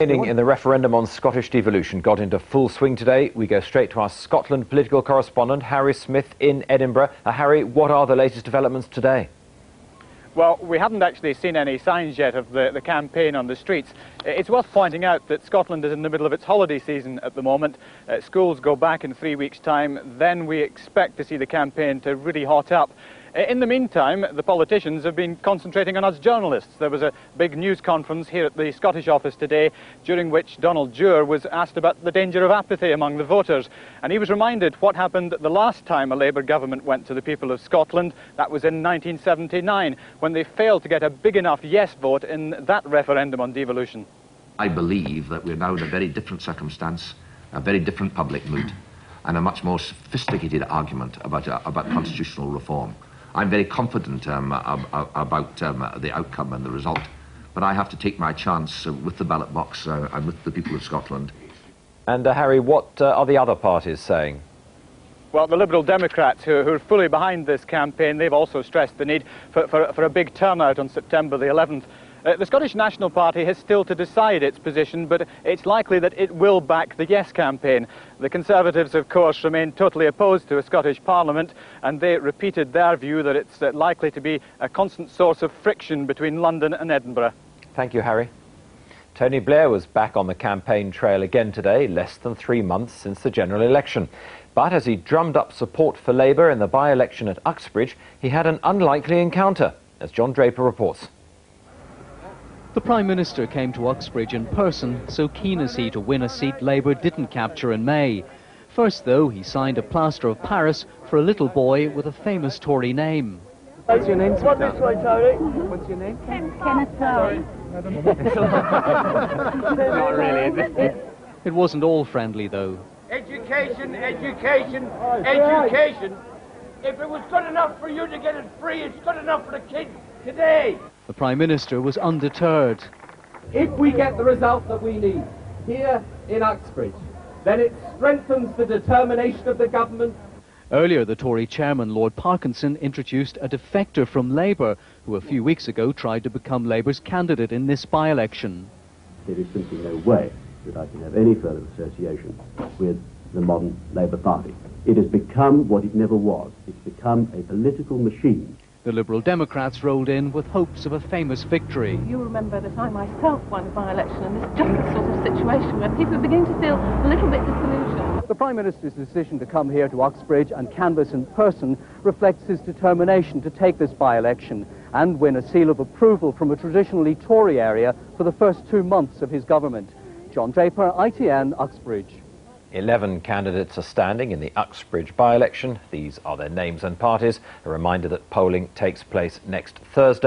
In the referendum on Scottish devolution got into full swing today. We go straight to our Scotland political correspondent, Harry Smith in Edinburgh. Harry, what are the latest developments today? Well, we haven't actually seen any signs yet of the campaign on the streets. It's worth pointing out that Scotland is in the middle of its holiday season at the moment. Schools go back in 3 weeks' time. Then we expect to see the campaign to really hot up. In the meantime, the politicians have been concentrating on us journalists. There was a big news conference here at the Scottish office today, during which Donald Dewar was asked about the danger of apathy among the voters. And he was reminded what happened the last time a Labour government went to the people of Scotland. That was in 1979, when they failed to get a big enough yes vote in that referendum on devolution. I believe that we're now in a very different circumstance, a very different public mood, and a much more sophisticated argument about constitutional reform. I'm very confident about the outcome and the result, but I have to take my chance with the ballot box and with the people of Scotland. And Harry, what are the other parties saying? Well, the Liberal Democrats, who are fully behind this campaign, they've also stressed the need for a big turnout on September the 11th. The Scottish National Party has still to decide its position, but it's likely that it will back the Yes campaign. The Conservatives, of course, remain totally opposed to a Scottish Parliament, and they repeated their view that it's likely to be a constant source of friction between London and Edinburgh. Thank you, Harry. Tony Blair was back on the campaign trail again today, less than 3 months since the general election. But as he drummed up support for Labour in the by-election at Uxbridge, he had an unlikely encounter, as John Draper reports. The Prime Minister came to Uxbridge in person, so keen is he to win a seat Labour didn't capture in May. First, though, he signed a plaster of Paris for a little boy with a famous Tory name. What's your name, Tony? What's your name? Kenneth Tory. Not really, is it? It wasn't all friendly, though. Education, education, education. If it was good enough for you to get it free, it's good enough for the kids today. The Prime Minister was undeterred. If we get the result that we need here in Uxbridge, then it strengthens the determination of the government. Earlier, the Tory chairman, Lord Parkinson, introduced a defector from Labour, who a few weeks ago tried to become Labour's candidate in this by-election. There is simply no way that I can have any further association with the modern Labour Party. It has become what it never was. It's become a political machine. The Liberal Democrats rolled in with hopes of a famous victory. You remember that I myself won a by-election, and it's just the sort of situation where people are beginning to feel a little bit disillusioned. The Prime Minister's decision to come here to Uxbridge and canvass in person reflects his determination to take this by-election and win a seal of approval from a traditionally Tory area for the first 2 months of his government. John Draper, ITN, Uxbridge. 11 candidates are standing in the Uxbridge by-election. These are their names and parties. A reminder that polling takes place next Thursday.